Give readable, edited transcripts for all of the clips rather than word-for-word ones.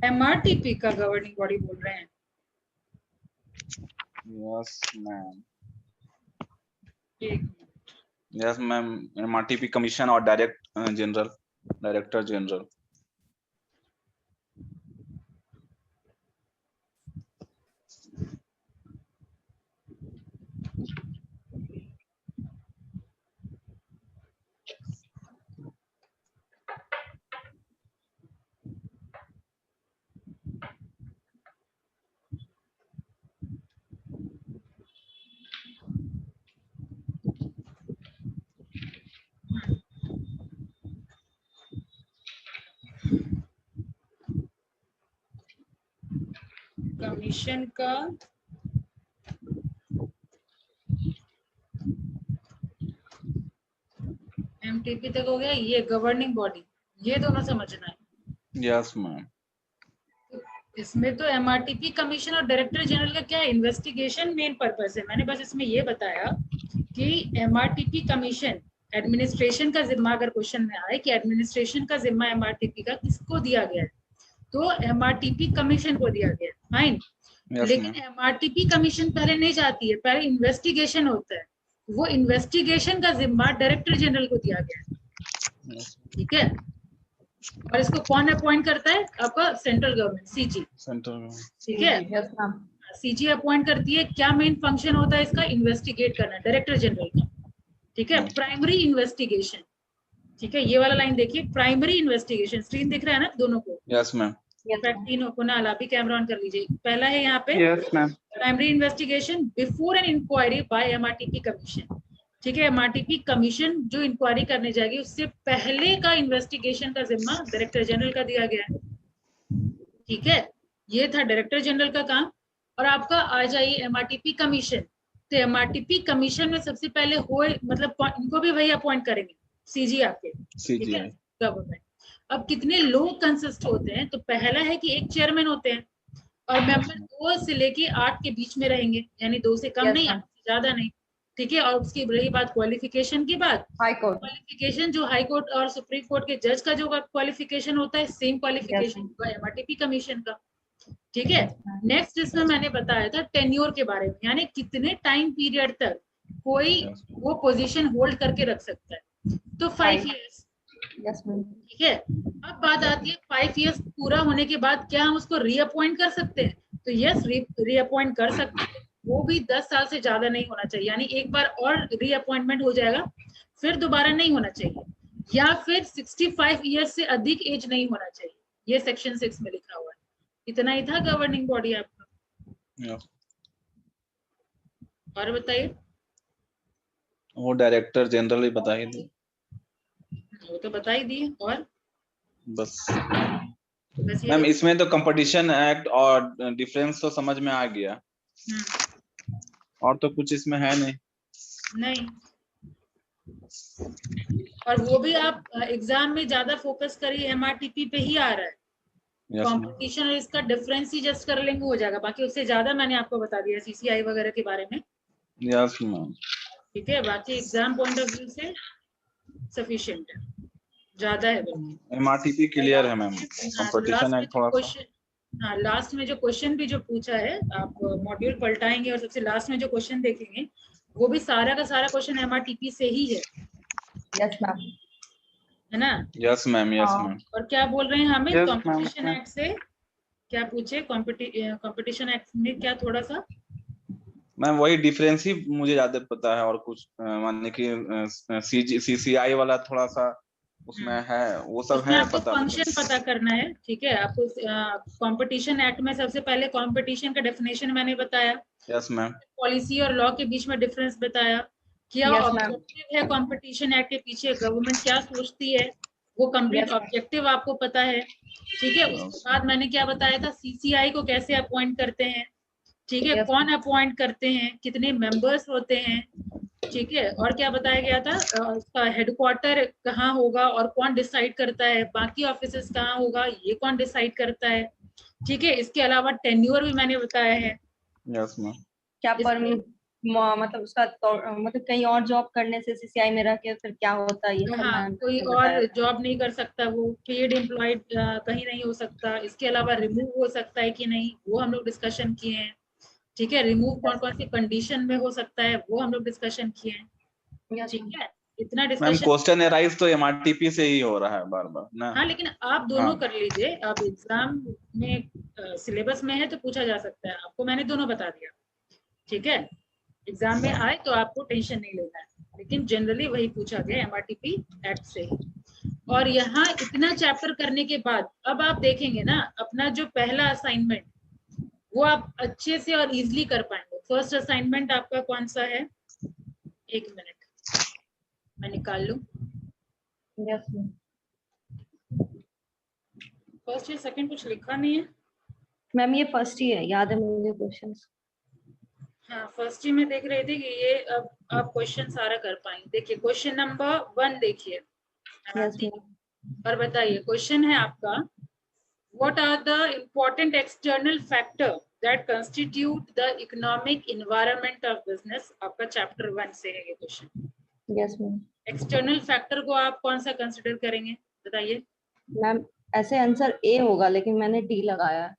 MRTP का governing body बोल रहे हैं? Yes ma'am. एक यस मैम, एमआरटीपी कमीशन और डायरेक्टर जनरल। कमीशन का एमटीपी तक हो गया, ये गवर्निंग बॉडी, ये दोनों समझना है। Yes ma'am. इसमें तो एमआरटीपी कमीशन और डायरेक्टर जनरल का क्या है, इन्वेस्टिगेशन मेन पर्पस है। मैंने बस इसमें ये बताया कि एमआरटीपी कमीशन एडमिनिस्ट्रेशन का जिम्मा, अगर क्वेश्चन में आए कि एडमिनिस्ट्रेशन का जिम्मा एमआरटीपी का किसको दिया गया है, तो एमआरटीपी कमीशन को दिया गया है, फाइन। लेकिन एमआरटीपी कमीशन पहले नहीं जाती है, पहले इन्वेस्टिगेशन होता है, वो इन्वेस्टिगेशन का जिम्मा डायरेक्टर जनरल को दिया गया है, ठीक है। और इसको कौन अपॉइंट करता है, आपका सेंट्रल गवर्नमेंट, सीजी, ठीक है। सीजी अपॉइंट करती है। क्या मेन फंक्शन होता है इसका, इन्वेस्टिगेट करना, डायरेक्टर जनरल का, ठीक है। प्राइमरी इन्वेस्टिगेशन, ठीक है, ये वाला लाइन देखिए, प्राइमरी इन्वेस्टिगेशन, स्क्रीन दिख रहा है ना दोनों को? Yes ma'am. तीनों को ना, आप भी कैमरा ऑन कर लीजिए। पहला है यहाँ पे primary investigation before an inquiry by MRTP commission, ठीक है। एमआरटीपी कमीशन जो इंक्वायरी करने जाएगी उससे पहले का इन्वेस्टिगेशन का जिम्मा डायरेक्टर जनरल का दिया गया है, ठीक है। ये था डायरेक्टर जनरल का काम। और आपका आ जाइए एमआरटीपी कमीशन। तो एमआरटीपी कमीशन में सबसे पहले हो, मतलब इनको भी वही अपॉइंट करेंगे, सीजी आपके, ठीक है, गवर्नमेंट। अब कितने लोग कंसिस्ट होते हैं, तो पहला है कि एक चेयरमैन होते हैं और मेंबर 2 से लेके 8 के बीच में रहेंगे, यानी 2 से कम नहीं, 8 से ज्यादा नहीं, ठीक है। और उसकी रही बात क्वालिफिकेशन की बात, हाई कोर्ट क्वालिफिकेशन, जो हाई कोर्ट और सुप्रीम कोर्ट के जज का जो क्वालिफिकेशन होता है, सेम क्वालिफिकेशन होगा एमआरटीपी कमीशन का, ठीक है। नेक्स्ट इसमें मैंने बताया था टेन्योर के बारे में, यानी कितने टाइम पीरियड तक कोई वो पोजीशन होल्ड करके रख सकता है, तो 5 इयर्स, ठीक है। अब बात आती है 5 इयर्स पूरा होने के बाद क्या हम उसको रीअपॉइंट कर सकते हैं, तो यस, रीअपॉइंट कर सकते हैं, वो भी 10 साल से ज्यादा नहीं होना चाहिए, यानी एक बार और रीअपॉइंटमेंट हो जाएगा, फिर दोबारा नहीं होना चाहिए, या फिर 65 इयर्स से अधिक एज नहीं होना चाहिए, ये सेक्शन 6 में लिखा हुआ है। इतना ही था गवर्निंग बॉडी आपका। और बताइए। वो डायरेक्टर जनरल ही बता ही दी, वो तो बता ही दिए। और बस मैम इसमें तो कंपटीशन एक्ट और डिफरेंस तो समझ में आ गया, और तो कुछ इसमें है नहीं। और वो भी आप एग्जाम में ज्यादा फोकस करिए, एमआरटीपी पे ही आ रहा है, कंपटीशन और इसका डिफरेंस ही जस्ट कर लेंगे हो जाएगा, बाकी उससे ज्यादा मैंने आपको बता दिया सीसीआई वगैरह के बारे में, यस मैम, ठीक है। बाकी एग्जाम पॉइंट ऑफ व्यू से सफिशिएंट है, ज्यादा है। एमआरटीपी क्लियर है मैम, कंपटीशन एक्ट थोड़ा सा। हाँ, लास्ट में जो क्वेश्चन भी जो पूछा है, आप मॉड्यूल पलटाएंगे और सबसे लास्ट में जो क्वेश्चन देखेंगे, वो भी सारा का सारा क्वेश्चन एमआरटीपी से ही है। यस मैम, है ना? Yes ma'am, yes ma'am. और क्या बोल रहे हैं हमें, कंपटीशन एक्ट से क्या पूछे, कंपटीशन एक्ट में क्या थोड़ा सा मैम वही डिफरेंस ही मुझे ज्यादा पता है, और कुछ मानने की सीसीआई वाला थोड़ा सा उसमें है, वो सब है आपको पता। फंक्शन पता करना है, ठीक है। आपको कंपटीशन एक्ट में सबसे पहले कंपटीशन का डेफिनेशन मैंने बताया, यस मैम। पॉलिसी और लॉ के बीच में डिफरेंस बताया, क्या ऑब्जेक्टिव है कंपटीशन एक्ट के पीछे, गवर्नमेंट क्या सोचती है, वो कंप्लीट ऑब्जेक्टिव आपको पता है, ठीक है। उसके बाद मैंने क्या बताया था, सीसीआई को कैसे अपॉइंट करते हैं, ठीक है, कौन अपॉइंट करते हैं, कितने मेंबर्स होते हैं, ठीक है। और क्या बताया गया था, उसका हेडक्वार्टर कहाँ होगा और कौन डिसाइड करता है, बाकी ऑफिसेस कहाँ होगा, ये कौन डिसाइड करता है, ठीक है। इसके अलावा टेन्योर भी मैंने बताया है। Yes ma'am. क्या मतलब उसका मतलब कहीं और जॉब करने से CCI में रह के फिर क्या होता है, ये सब मैम कोई और जॉब नहीं कर सकता, वो पेड एम्प्लॉयड कहीं नहीं हो सकता। इसके अलावा रिमूव हो सकता है कि नहीं, वो हम लोग डिस्कशन किए हैं। ठीक है, रिमूव कौन कौन सी कंडीशन में हो सकता है, वो हम लोग डिस्कशन किए हैं। ठीक है, इतना डिस्कशन। मैम क्वेश्चन अराइज तो MRTP से ही हो रहा है बार बार ना। हाँ, लेकिन आप दोनों कर लीजिए। अब एग्जाम में सिलेबस में है तो पूछा जा सकता है, आपको मैंने दोनों बता दिया। ठीक है, एग्जाम में आए तो आपको टेंशन नहीं लेना है, लेकिन जनरली वही पूछा गया MRTP एक्ट से ही। और यहाँ इतना चैप्टर करने के बाद अब आप देखेंगे ना, अपना जो पहला असाइनमेंट वो आप अच्छे से और इजीली कर पाएंगे। फर्स्ट असाइनमेंट आपका कौन सा है? एक मिनट मैं निकाल लूं। Yes ma'am. फर्स्ट या सेकंड कुछ लिखा नहीं है मैम, ये फर्स्ट ही है, याद है मुझे क्वेश्चंस। हाँ, फर्स्ट ही में देख रहे थे कि ये अब आप क्वेश्चन सारा कर पाएंगे। देखिए क्वेश्चन नंबर 1 देखिए। Yes ma'am. और बताइए, क्वेश्चन है आपका, what are the important external factor that constitute the economic environment of business? आपका चैप्टर 1 से है ये question. Yes ma'am. External factor को आप कौन सा कंसिडर करेंगे, बताइए। मैम ऐसे आंसर ए होगा, लेकिन मैंने डी लगाया है।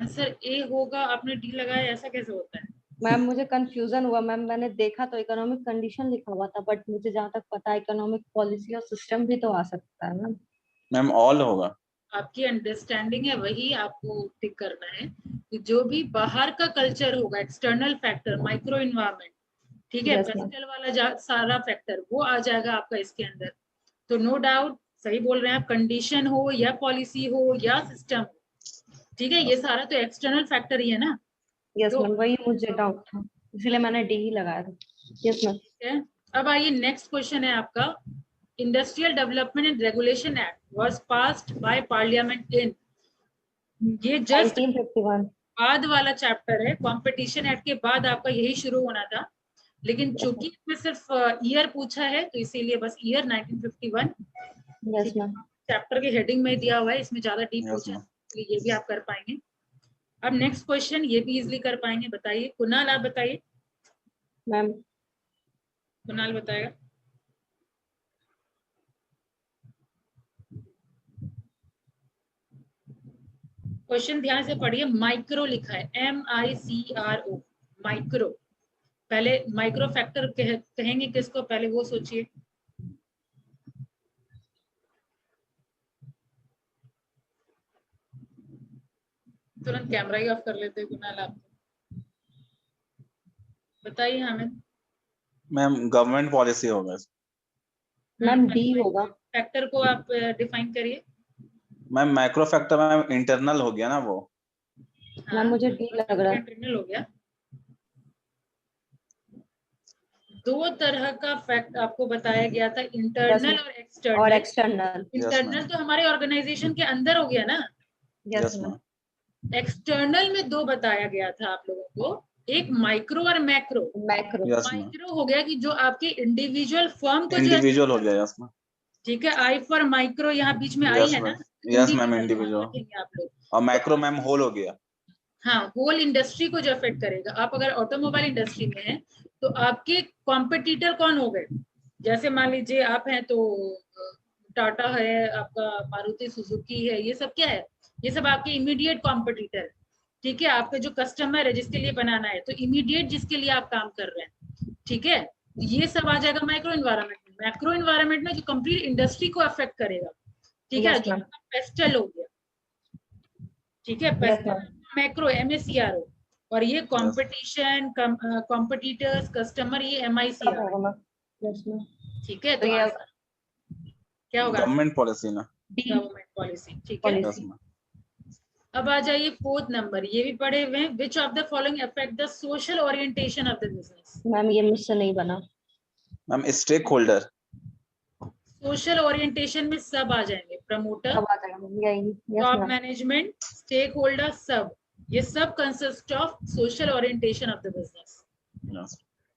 आंसर ए होगा, आपने डी लगाया, ऐसा कैसे होता है? मैम मुझे कंफ्यूजन हुआ मैम, मैंने देखा तो इकोनॉमिक कंडीशन लिखा हुआ था, बट मुझे जहाँ तक पता है इकोनॉमिक पॉलिसी और सिस्टम भी तो आ सकता है मैम। मैम ऑल होगा। आपकी अंडरस्टैंडिंग है, वही आपको टिक करना है कि जो भी बाहर का कल्चर होगा, एक्सटर्नल फैक्टर, माइक्रो इन्वायरमेंट, ठीक है, पेस्टल वाला सारा फैक्टर वो आ जाएगा आपका इसके अंदर। तो नो डाउट सही बोल रहे हैं आप, कंडीशन हो या पॉलिसी हो या सिस्टम, ठीक है, ये सारा तो एक्सटर्नल फैक्टर ही है ना। यस तो मैम, वही मुझे डाउट था, इसलिए मैंने डी ही लगाया था। Yes ma'am. ठीक है, अब आइए नेक्स्ट क्वेश्चन है आपका, industrial development and regulation act was passed by parliament in, ये जस्ट 1951 बाद वाला चैप्टर है, कंपटीशन एक्ट के बाद आपका यही शुरू होना था, लेकिन चूंकि इसमें सिर्फ ईयर पूछा है तो इसीलिए बस ईयर 1951 यस मैम। चैप्टर के हेडिंग में दिया हुआ है, इसमें ज्यादा डीप Yes, पूछा है, ma'am. ये भी आप कर पाएंगे। अब नेक्स्ट क्वेश्चन, ये भी इजीली कर पाएंगे। बताइए कुणाल, आप बताइए। मैम कुणाल बताएगा। क्वेश्चन ध्यान से पढ़िए, माइक्रो लिखा है, MICRO, माइक्रो। पहले माइक्रो फैक्टर कहेंगे किसको, पहले वो सोचिए। तुरंत कैमरा ही ऑफ कर लेते कुणाल आप। बताइए हामिद। मैम गवर्नमेंट पॉलिसी होगा। मैम डी होगा। फैक्टर को आप डिफाइन करिए। Ma'am macro factor ma'am internal हो गया ना वो। मैम मुझे डी लग रहा है। इंटरनल हो गया। दो तरह का फैक्ट आपको बताया गया था, इंटरनल और एक्सटर्नल। और एक्सटर्नल। इंटरनल तो हमारे ऑर्गेनाइजेशन के अंदर हो गया ना। Yes ma'am. एक्सटर्नल में दो बताया गया था आप लोगों को, एक माइक्रो और मैक्रो। मैक्रो। माइक्रो हो गया कि जो आपके इंडिविजुअल फर्म को इंडिविजुअल हो गया। Yes ma'am. ठीक है, आई फॉर माइक्रो यहाँ बीच में आई है ना। Yes ma'am, individual. आप लोग, और मैक्रो मैम होल हो गया। हाँ, होल इंडस्ट्री को जो अफेक्ट करेगा। आप अगर ऑटोमोबाइल इंडस्ट्री में हैं तो आपके कॉम्पिटिटर कौन हो गए? जैसे मान लीजिए आप हैं तो टाटा है, आपका मारुति सुजुकी है, ये सब क्या है? ये सब आपके इमीडिएट कॉम्पिटिटर है। ठीक है, आपका जो कस्टमर है जिसके लिए बनाना है, तो इमीडिएट जिसके लिए आप काम कर रहे हैं, ठीक है, ये सब आ जाएगा माइक्रो इन्वायरमेंट में। मैक्रो इन्वायरमेंट में जो कंप्लीट इंडस्ट्री को अफेक्ट करेगा, ठीक है, जो पेस्टल हो गया, ठीक है, पेस्टल मैक्रो MACRO, और ये कंपटीशन, कॉम्पिटिटर्स, कस्टमर, ये MICRO। ठीक है, तो क्या होगा? गवर्नमेंट पॉलिसी ना। गवर्नमेंट पॉलिसी, ठीक है। अब आ जाइए फोर्थ नंबर, ये भी पढ़े हुए हैं, which of the following affect the social orientation of the business? Ma'am ये मुझसे नहीं बना। Ma'am stakeholder. Social orientation में सब आ जाएंगे, promoter, top management, stakeholder, सब, ये सब consist of social orientation of the business.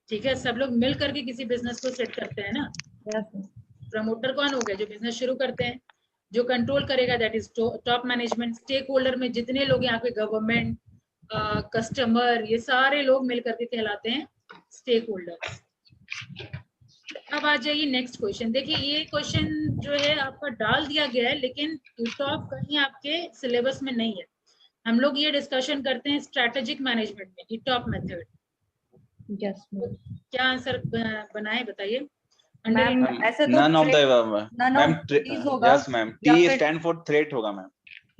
ठीक है, सब लोग मिल करके किसी बिजनेस को सेट करते हैं ना। प्रमोटर कौन हो गए? जो बिजनेस शुरू करते हैं। जो कंट्रोल करेगा that is top management. Stakeholder में जितने लोग यहाँ पे, गवर्नमेंट, कस्टमर, ये सारे लोग मिल करके कहलाते हैं स्टेक होल्डर। अब आ जाइए नेक्स्ट क्वेश्चन। देखिए ये क्वेश्चन जो है आपका डाल दिया गया है, लेकिन यूटॉप कहीं आपके सिलेबस में नहीं है। हम लोग ये डिस्कशन करते हैं स्ट्रेटेजिक मैनेजमेंट में, यूटॉप मेथड। Yes ma'am. क्या आंसर बनाए बताइए। मैम ऐसे तो none of the मैम होगा yes ma'am, T stand for threat होगा मैम।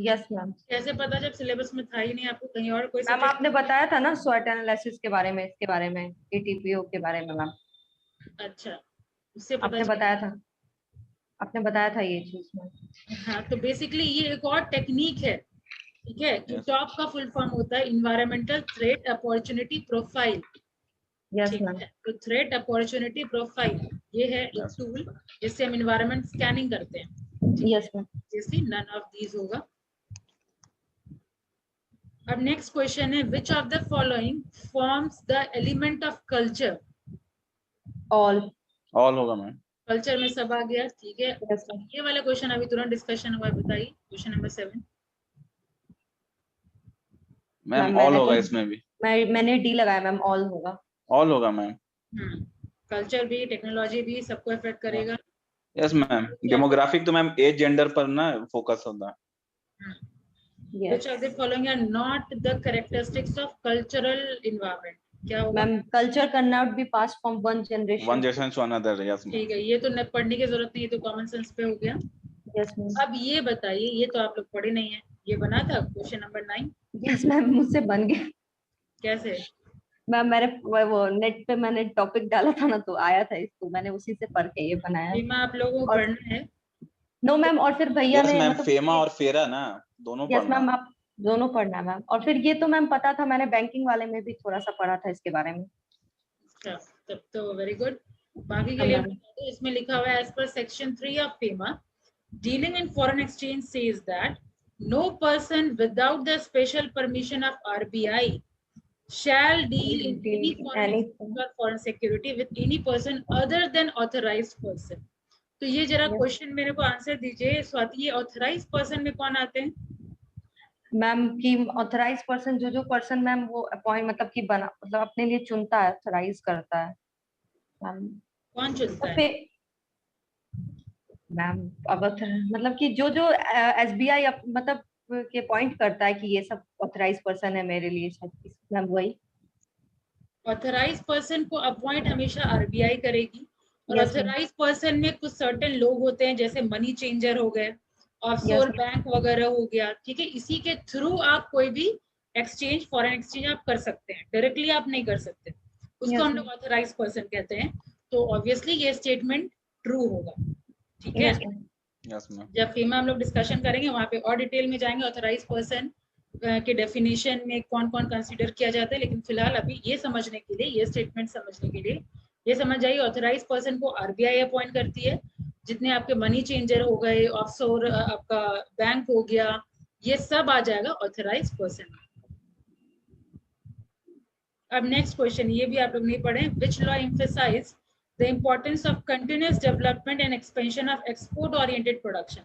Yes ma'am. कैसे पता जब सिलेबस में था ही नहीं? आपको कहीं और कोई मैम आपने बताया था ना SWOT एनालिसिस के बारे में, इसके बारे में, ATPO के बारे में मैम। अच्छा, उससे पता आपने बताया था, आपने बताया था ये चीज में। हाँ, तो बेसिकली ये एक और टेक्निक है, ठीक है। यूटॉप का फुल फॉर्म होता है environmental threat opportunity profile. Yes ma'am. तो थ्रेट अपॉर्चुनिटी प्रोफाइल ये है एक टूल जिससे हम इन्वायरमेंट स्कैनिंग करते हैं। Yes ma'am. जैसे नन ऑफ दीज होगा। अब नेक्स्ट क्वेश्चन है, विच of the following forms the element of culture? All होगा मैम। कल्चर में सब आ गया, ठीक है। yes, ये वाला क्वेश्चन अभी तुरंत डिस्कशन हुआ है, बताइए क्वेश्चन नंबर 7। मैम ऑल होगा इसमें भी। मैंने डी लगाया मैम, ऑल होगा। ऑल होगा मैम। कल्चर भी, टेक्नोलॉजी भी सबको अफेक्ट करेगा। Yes ma'am. डेमोग्राफिक तो मैम एज जेंडर पर ना फोकस होता है। Which of the following are not the characteristics of cultural environment? क्या होगा? Ma'am culture can not be pass from one generation to another. Yes ma'am. ठीक है, ये तो न पढ़ने की जरूरत नहीं, ये तो कॉमन सेंस पे हो गया। Yes ma'am. अब ये बताइए, ये तो आप लोग पढ़े नहीं है, ये बना था क्वेश्चन नंबर 9। यस मैम, मुझसे बन गया। कैसे? मैम मेरे वो नेट पे मैंने टॉपिक डाला था ना, तो आया था इसको, मैंने उसी से पढ़ के ये बनाया। फेमा आप लोगों को पढ़ना है? नो मैम, और फिर भैया ने मैम फेमा और फेरा ना दोनों यस पढ़ना। मैम, आप दोनों पढ़ना है मैम। और फिर ये तो मैम पता था, मैंने बैंकिंग वाले में भी थोड़ा सा पढ़ा था इसके बारे में। अच्छा, तब तो वेरी गुड। बाकी के लिए तो इसमें लिखा हुआ है, as per section 3 of FEMA, dealing in foreign exchange says that no person without the special permission of RBI shall deal in any foreign security with any person other than authorized person। तो ये जरा question मेरे को answer दीजिए स्वाति, ये authorised person में कौन आते हैं? मैम की ऑथराइज पर्सन, जो पर्सन मैम वो अपॉइंट मतलब कि बना, मतलब अपने लिए चुनता है, ऑथराइज करता है मैम। कौन चुनता है मैम? अब मतलब कि जो SBI मतलब के पॉइंट करता है कि ये सब ऑथराइज पर्सन है मेरे लिए, मैम वही। ऑथराइज पर्सन को अपॉइंट हमेशा RBI करेगी, और ऑथराइज पर्सन में कुछ सर्टेन लोग होते हैं, जैसे मनी चेंजर हो गए, ऑफशोर बैंक वगैरह हो गया, ठीक है। इसी के थ्रू आप कोई भी एक्सचेंज, फॉरेन एक्सचेंज आप कर सकते हैं, डायरेक्टली आप नहीं कर सकते, उसको हम लोग ऑथराइज पर्सन कहते हैं। तो ऑब्वियसली ये स्टेटमेंट ट्रू होगा, ठीक है। जब फेमा हम लोग डिस्कशन करेंगे वहां पे और डिटेल में जाएंगे ऑथराइज पर्सन के डेफिनेशन में कौन कौन कंसीडर किया जाता है, लेकिन फिलहाल अभी ये समझने के लिए, ये स्टेटमेंट समझने के लिए ये समझ जाइए, ऑथराइज पर्सन को RBI अपॉइंट करती है। जितने आपके मनी चेंजर हो गए, ऑफशोर आपका बैंक हो गया, ये सब आ जाएगा ऑथराइज पर्सन। अब नेक्स्ट क्वेश्चन, ये भी आप लोग नहीं पढ़े, which law emphasise the importance of continuous development and expansion of export oriented production?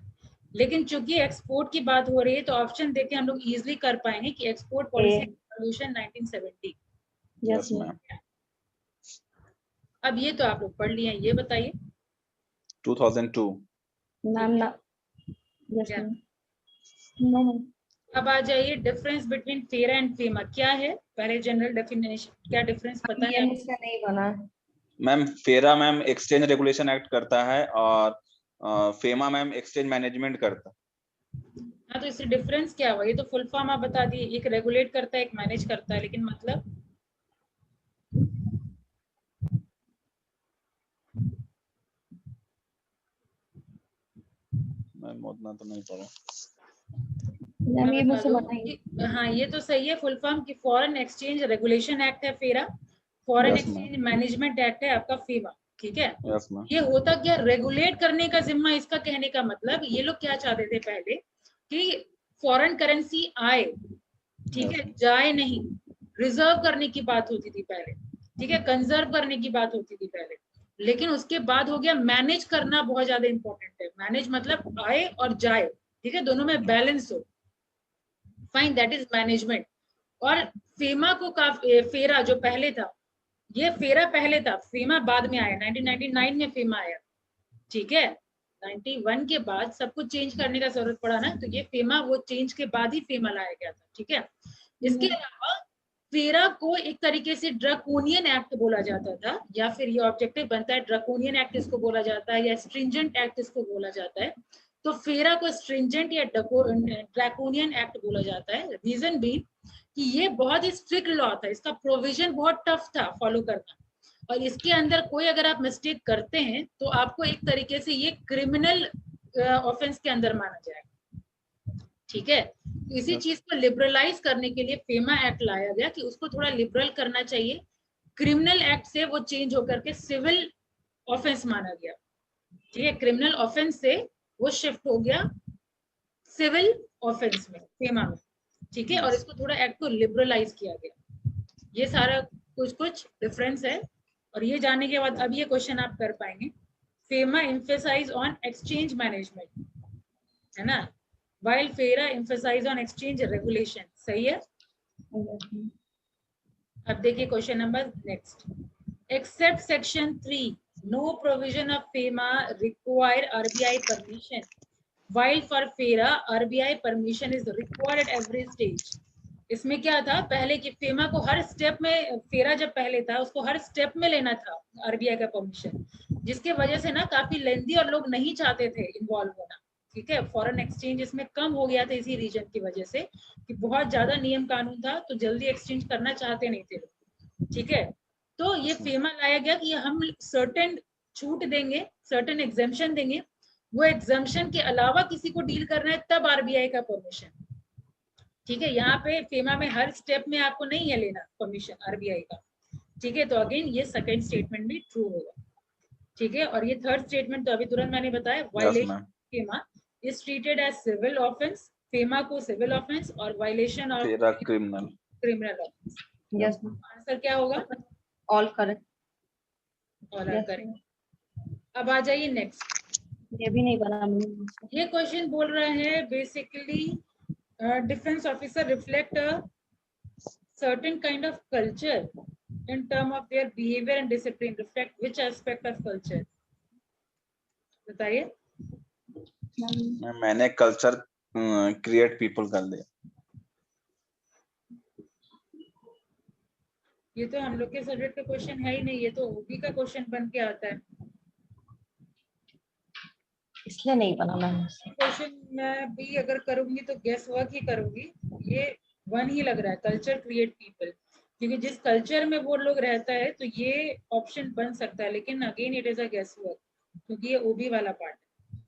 लेकिन चूंकि एक्सपोर्ट की बात हो रही है तो ऑप्शन देके हम लोग इजिली कर पाएंगे कि export policy revolution 1970। Yes ma'am. अब ये तो आप लोग पढ़ लिए, ये बताइए। 2002 मैम ना। Yes ma'am. अब आ जाइए, डिफरेंस बिटवीन फेरा एंड फेमा क्या है? पहले जनरल डेफिनेशन, क्या डिफरेंस पता है? मुझसे नहीं बना मैम। फेरा मैम एक्सचेंज रेगुलेशन एक्ट करता है, और फेमा मैम एक्सचेंज मैनेजमेंट करता है। हाँ, तो इससे डिफरेंस क्या हुआ? ये तो फुल फॉर्म आप बता दिए, एक रेगुलेट करता है, एक मैनेज करता है, लेकिन मतलब मैम उतना तो नहीं पढ़ा। ये मुझसे बताइए। हाँ, ये तो सही है फुल फॉर्म की फॉरेन एक्सचेंज रेगुलेशन एक्ट है फेरा, फॉरेन एक्सचेंज मैनेजमेंट एक्ट है आपका फेमा, ठीक है। ये होता क्या, रेगुलेट करने का जिम्मा इसका, कहने का मतलब ये लोग क्या चाहते थे पहले कि फॉरेन करेंसी आए, ठीक है, जाए नहीं, रिजर्व करने की बात होती थी पहले, ठीक है, कंजर्व करने की बात होती थी पहले, लेकिन उसके बाद हो गया मैनेज करना बहुत ज्यादा इंपॉर्टेंट है। मैनेज मतलब आए और जाए, ठीक है, दोनों में बैलेंस हो, फाइन, दैट इज मैनेजमेंट। और फेमा को फेरा जो पहले था, ये फेरा पहले था, फेमा बाद में आया, 1999 में फेमा आया, ठीक है। 91 के बाद सब कुछ चेंज करने का जरूरत पड़ा ना, तो ये फेमा वो चेंज के बाद ही फेमा लाया गया था, ठीक है। इसके अलावा फेरा को एक तरीके से ड्रैकोनियन एक्ट बोला जाता था, या फिर ये ऑब्जेक्टिव बनता है ड्रैकोनियन एक्ट इसको बोला जाता है, या स्ट्रिंजेंट एक्ट इसको बोला जाता है। तो फेरा को स्ट्रिंजेंट या ड्रैकोनियन एक्ट बोला जाता है। रीजन भी कि ये बहुत ही स्ट्रिक्ट लॉ था, इसका प्रोविजन बहुत टफ था फॉलो करना, और इसके अंदर कोई अगर आप मिस्टेक करते हैं तो आपको एक तरीके से ये क्रिमिनल ऑफेंस के अंदर माना जाएगा, ठीक है। तो इसी चीज को लिबरलाइज करने के लिए फेमा एक्ट लाया गया कि उसको थोड़ा लिबरल करना चाहिए। क्रिमिनल एक्ट से वो चेंज होकर के सिविल ऑफेंस माना गया, ठीक है। क्रिमिनल ऑफेंस से वो शिफ्ट हो गया सिविल ऑफेंस में, फेमा में, ठीक है। और इसको थोड़ा एक्ट को लिबरलाइज किया गया। ये सारा कुछ डिफरेंस है। और ये जानने के बाद अब ये क्वेश्चन आप कर पाएंगे, FEMA emphasise on exchange management, है ना, while फेरा एम्फेसाइज ऑन एक्सचेंज रेगुलेशन, सही है। अब देखिए question number next, except section 3 no provision of FEMA require RBI permission, while for FERA RBI permission is required at every stage. इसमें क्या था पहले कि फेमा को हर स्टेप में, फेरा जब पहले था उसको हर स्टेप में लेना था आरबीआई का परमिशन, जिसके वजह से ना काफी लेंदी और लोग नहीं चाहते थे इन्वॉल्व होना, ठीक है। फॉरेन एक्सचेंज इसमें कम हो गया था इसी रीजन की वजह से कि बहुत ज्यादा नियम कानून था, तो जल्दी एक्सचेंज करना चाहते नहीं थे लोग, ठीक है। तो ये फेमा लाया गया कि हम सर्टेन छूट देंगे, सर्टेन एग्जेम्पशन देंगे, वो एग्जेम्पशन के अलावा किसी को डील करना है तब आरबीआई का परमिशन, ठीक है। यहाँ पे फेमा में हर स्टेप में आपको नहीं है लेना परमिशन आरबीआई का, ठीक है। तो अगेन ये सेकंड स्टेटमेंट भी ट्रू होगा, ठीक है। और ये थर्ड स्टेटमेंट तो अभी तुरंत मैंने बताया, violation FEMA is treated as civil offence, FEMA को सिविल ऑफेंस और violation of FERA criminal offence. Yes, answer क्या होगा? All correct, all are correct. अब आ जाइए नेक्स्ट, ये भी नहीं बना। ये क्वेश्चन बोल रहे हैं basically defense officer reflect a certain kind of culture in term of their behavior and discipline, reflect which aspect of culture? बताइए। मैंने कल्चर क्रिएट पीपल कर दिया। ये तो हम लोग के सब्जेक्ट का क्वेश्चन है ही नहीं, ये तो ओबी का क्वेश्चन बन के आता है, इसलिए नहीं बना मैंने। क्वेश्चन मैं भी अगर करूंगी तो गेस वर्क ही करूंगी। ये वन ही लग रहा है, कल्चर क्रिएट पीपल, क्योंकि जिस कल्चर में वो लोग रहता है तो ये ऑप्शन बन सकता है, लेकिन again it is a guess work क्योंकि ये ओबी वाला पार्ट है,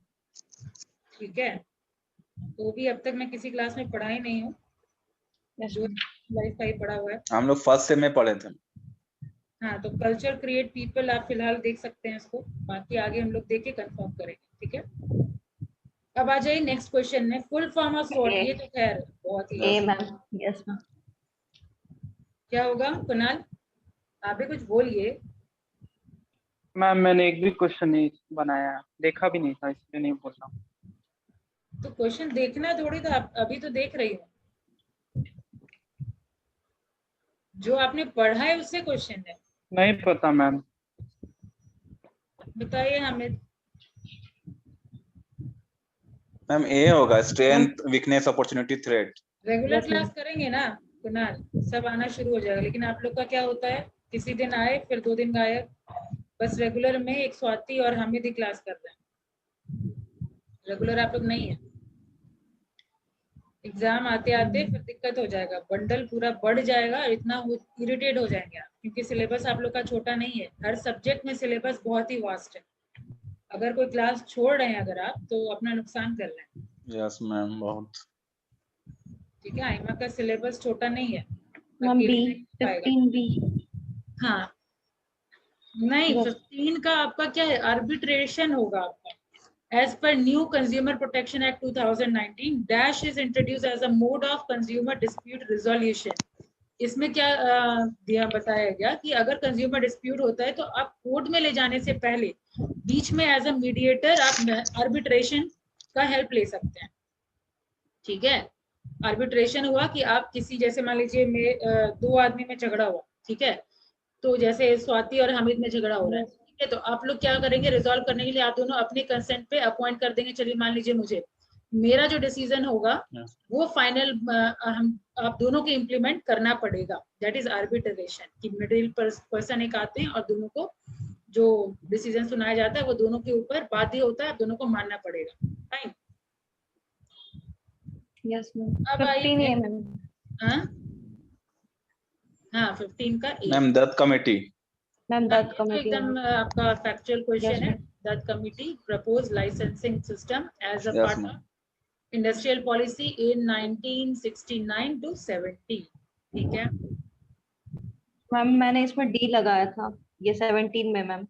ठीक है। ओबी अब तक मैं किसी क्लास में पढ़ा ही नहीं हूँ, जो लाइफ का ही पढ़ा हुआ है। हम लोग फर्स्ट सेम में पढ़े थे। हाँ, तो कल्चर क्रिएट पीपल आप फिलहाल देख सकते हैं इसको, बाकी आगे हम लोग देख के कंफर्म करेंगे, ठीक है। अब आ जाइए नेक्स्ट क्वेश्चन में, फुल फॉर्म ऑफ स्वॉट, ये तो खैर बहुत ही मैम, यस मैम। क्या होगा कुणाल, आप भी कुछ बोलिए। मैम मैंने एक भी क्वेश्चन नहीं बनाया, देखा भी नहीं था, इसलिए नहीं बोल रहा। तो क्वेश्चन देखना थोड़ी था, अभी तो देख रही हूँ, जो आपने पढ़ा है उससे क्वेश्चन है। नहीं पता मैम। बताइए हमें। मैम ए होगा, strength weakness opportunity threat. Regular class करेंगे ना कुणाल, सब आना शुरू हो जाएगा, लेकिन आप लोग का क्या होता है, किसी दिन आए फिर 2 दिन गायब, बस रेगुलर में एक स्वाति और हमें भी क्लास कर रहे हैं, रेगुलर आप लोग नहीं है। एग्जाम आते आते फिर दिक्कत हो जाएगा, बंडल पूरा बढ़ जाएगा, इतना इरिटेट हो जाएंगे आप, क्योंकि सिलेबस आप लोग का छोटा नहीं है, हर सब्जेक्ट में सिलेबस बहुत ही वास्ट है। अगर कोई क्लास छोड़ रहे हैं अगर आप, तो अपना नुकसान कर रहे हैं। यस मैम, बहुत, ठीक है। आइमा का सिलेबस छोटा नहीं है, मैम बी 15 बी। हाँ नहीं, 15 का आपका क्या है, आर्बिट्रेशन होगा आपका। As per new Consumer Protection Act 2019, dash is introduced as a mode of consumer dispute resolution. इसमें क्या दिया बताया गया कि अगर कंज्यूमर डिस्प्यूट होता है तो आप कोर्ट में ले जाने से पहले बीच में एज अ मीडिएटर आप आर्बिट्रेशन का हेल्प ले सकते हैं, ठीक है। आर्बिट्रेशन हुआ कि आप किसी, जैसे मान लीजिए दो आदमी में झगड़ा हुआ, ठीक है, तो जैसे स्वाति और हामिद में झगड़ा हो रहा है, ठीक है, तो आप लोग क्या करेंगे, रिजॉल्व करने के लिए आप दोनों अपने कंसेंट पे अपॉइंट कर देंगे। चलिए मान लीजिए मुझे, मेरा जो डिसीजन होगा वो फाइनल हम आप दोनों को इम्प्लीमेंट करना पड़ेगा। दैट इज आर्बिट्रेशन, कि मिडिल पर्सन एक आते हैं और दोनों को जो डिसीजन सुनाया जाता है वो दोनों के ऊपर बाध्य होता है, दोनों को मानना पड़ेगा। फाइन। Yes ma'am. अब 15 है मैम। हाँ 15 का A. Ma'am Dutt committee. Ma'am Dutt committee एकदम आपका फैक्चुअल क्वेश्चन है। Dutt committee propose licensing system as a part of industrial policy in 1969 to 70। ठीक है मैम, मैंने इसमें डी लगाया था, ये 17 में मैम।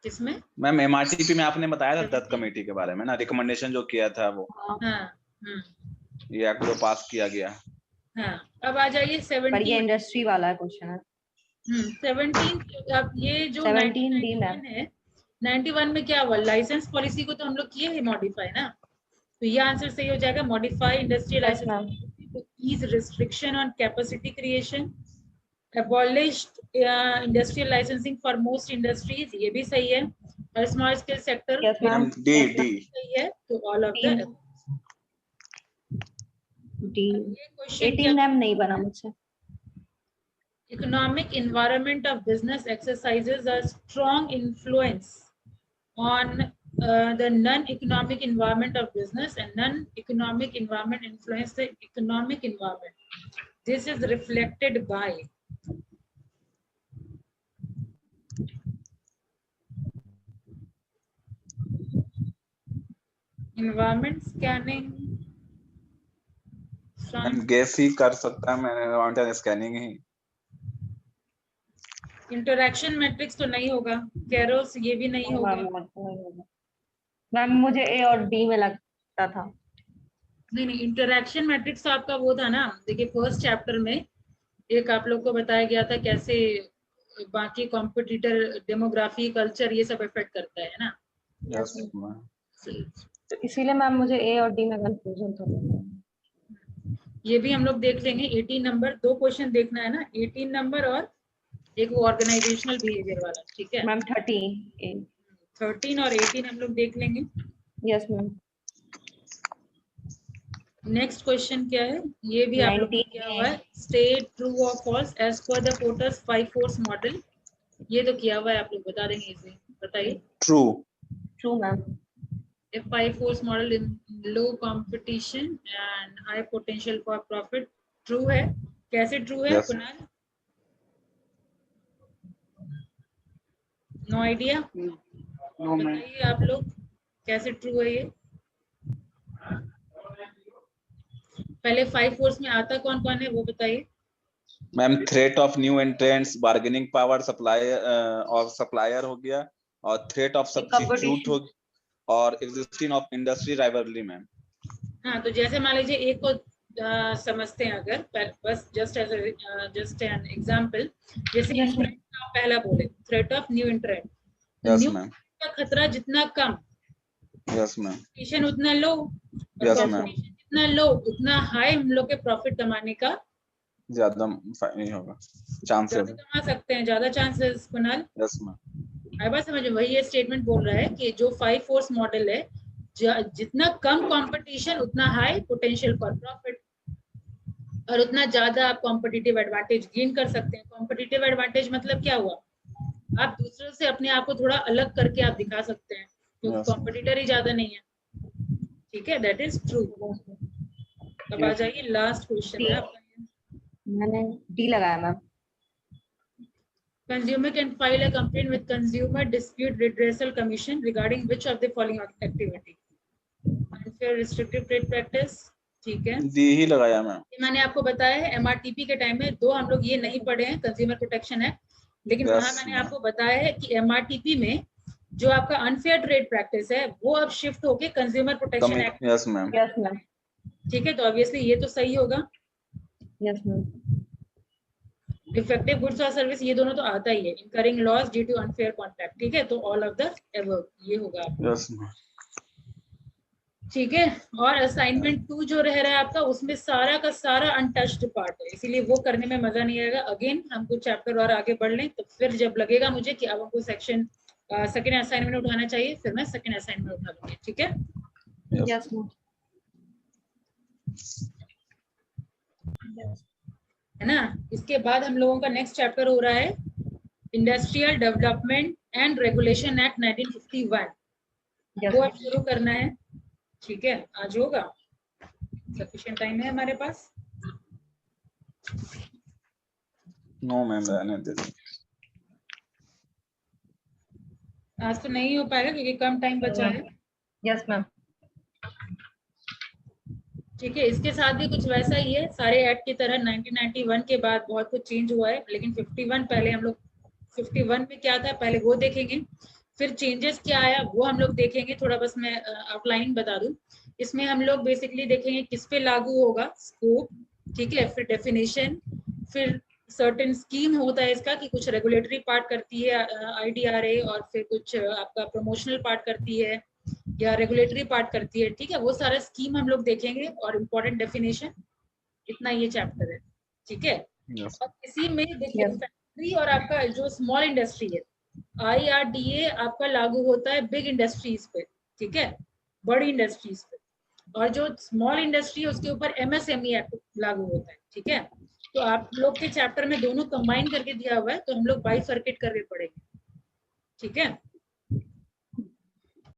किसमें? मैम एमआरटीपी में आपने बताया था दत्त कमेटी के बारे में ना, रिकमेंडेशन जो किया था वो। हाँ ये एक्ट जो पास किया गया। हाँ, अब आ जाइए 17। पर ये इंडस्ट्री वाला क्वेश्चन है। 17। अब ये जो 17 डी 91 है, 91 में क्या हुआ, लाइसेंस पॉलिसी को तो हम लोग किए हैं मॉडिफाई ना, तो ये आंसर सही हो जाएगा। Modify industrial licence to ease restriction on capacity creation, abolished industrial licensing for most industries, ये भी सही है। और स्मॉल स्केल सेक्टर डी सही है। तो all of the D. 18 ma'am नहीं बना मुझसे। Economic environment of business exercises a strong influence on the non-economic environment of business, and non-economic environment influence the economic environment. This is reflected by environment scanning। हम gas ही कर सकता है, मैंने environmental scanning ही। Interaction matrix तो नहीं होगा, Carolus ये भी नहीं होगा। मैम मुझे ए और डी में लगता था। नहीं, इंटरैक्शन मैट्रिक्स तो आपका वो था ना, देखिए फर्स्ट चैप्टर में एक आप लोग को बताया गया था कैसे बाकी कॉम्पिटिटर, डेमोग्राफी, कल्चर, ये सब इफेक्ट करता है ना। यस तो इसीलिए मैम मुझे ए और डी में कंफ्यूजन था। ये भी हम लोग देख लेंगे। 18 नंबर, 2 क्वेश्चन देखना है ना, 18 नंबर और एक वो ऑर्गेनाइजेशनल बिहेवियर वाला, ठीक है मैम। 13 और 18 हम लोग देख लेंगे। Yes ma'am. नेक्स्ट क्वेश्चन क्या है, ये भी आप लोग ने किया हुआ है। स्टेट ट्रू और false as per the Porter's 5 force model. ये तो किया हुआ है, आप लोग बता देंगे इसे, बताइए। True ma'am. A 5 force model in low competition and high potential for profit, true है। कैसे true है कुणाल? No idea? बताइए आप लोग कैसे ट्रू है ये। पहले 5 फोर्स में आता कौन कौन है वो बताइए। Ma'am threat of new entrants, bargaining power, supplier हो गया, और थ्रेट ऑफ सब्स्टिट्यूट हो गया, और existing of industry rivalry ma'am. हाँ, तो जैसे मान लीजिए एक को समझते हैं अगर, बस जस्ट एन एग्जांपल, जैसे आप पहला बोले थ्रेट ऑफ न्यू एंट्रेंट, न्यू का खतरा जितना कम, यस मैम, कंपटीशन उतना लो, यस मैम, जितना लो उतना हाई हम लोग के प्रॉफिट कमाने का ज्यादा नहीं होगा, चांसेस कमा सकते हैं, ज्यादा चांसेस। कुणाल यस मैम, आई बात समझ, वही ये स्टेटमेंट बोल रहा है कि जो 5 फोर्स मॉडल है, जितना कम कंपटीशन उतना हाई पोटेंशियल फॉर प्रॉफिट, और उतना ज्यादा आप कॉम्पिटिटिव एडवांटेज गेन कर सकते हैं। कॉम्पिटिटिव एडवांटेज मतलब क्या हुआ, आप दूसरों से अपने आप को थोड़ा अलग करके आप दिखा सकते हैं, क्योंकि कॉम्पिटिटर ही ज्यादा नहीं है। ठीक है, दैट इज ट्रू। अब आ जाइए लास्ट क्वेश्चन है आपका। मैंने डी लगाया ma'am. Consumer can file a complaint with Consumer Dispute Redressal Commission regarding which of the following activity? Unfair restrictive trade practice, ठीक है, डी ही लगाया मैम। मैंने आपको बताया है एमआरटीपी के टाइम में 2 हम लोग ये नहीं पढ़े हैं, कंज्यूमर प्रोटेक्शन एक्ट, लेकिन वहां मैंने आपको बताया है कि एमआरटीपी में जो आपका अनफेयर ट्रेड प्रैक्टिस है वो अब शिफ्ट होके consumer protection act. Yes ma'am, yes ma'am. ठीक है, तो ऑब्वियसली ये तो सही होगा। Yes ma'am. डिफेक्टिव गुड्स और सर्विस, ये दोनों तो आता ही है। Incurring loss due to unfair contract, ठीक है, तो ऑल ऑफ द एबव ये होगा। Yes ma'am. ठीक है। और असाइनमेंट 2 जो रह रहा है आपका, उसमें सारा का सारा अनटच्ड पार्ट है, इसीलिए वो करने में मजा नहीं आएगा। अगेन हम कुछ चैप्टर और आगे बढ़ लें तो फिर जब लगेगा मुझे कि अब हमको सेक्शन सेकंड असाइनमेंट उठाना चाहिए, फिर मैं सेकंड असाइनमेंट उठा लूंगी। ठीक है। Yes ma'am. है ना। इसके बाद हम लोगों का नेक्स्ट चैप्टर हो रहा है industrial development and regulation act 1951। वो अब शुरू करना है। ठीक है, आज होगा, सफिशिएंट टाइम है हमारे पास। नो मैम, रहने दे। आज तो नहीं हो पाएगा क्योंकि कम टाइम बचा है। Yes ma'am. ठीक है, इसके साथ भी कुछ वैसा ही है, सारे एक्ट की तरह 1991 के बाद बहुत कुछ चेंज हुआ है, लेकिन 51 पहले हम लोग 51 में क्या था पहले वो देखेंगे, फिर चेंजेस क्या आया वो हम लोग देखेंगे। थोड़ा बस मैं आउटलाइन बता दूं, इसमें हम लोग बेसिकली देखेंगे किस पे लागू होगा, स्कोप, ठीक है, फिर डेफिनेशन, फिर सर्टेन स्कीम होता है इसका कि कुछ रेगुलेटरी पार्ट करती है IDRA, और फिर कुछ आपका प्रमोशनल पार्ट करती है या रेगुलेटरी पार्ट करती है। ठीक है, वो सारा स्कीम हम लोग देखेंगे और इम्पोर्टेंट डेफिनेशन, इतना ये चैप्टर है। ठीक है। Yes. और इसी में देखिए फैक्ट्री और आपका जो स्मॉल इंडस्ट्री है, IRDA आपका लागू होता है बिग इंडस्ट्रीज पे, ठीक है, बड़ी इंडस्ट्रीज पे, और जो स्मॉल इंडस्ट्री है उसके ऊपर MSME एक्ट लागू होता है। ठीक है, तो आप लोग के चैप्टर में दोनों कंबाइन करके दिया हुआ है, तो हम लोग बाइफर्केट करके पढ़ेंगे। ठीक है।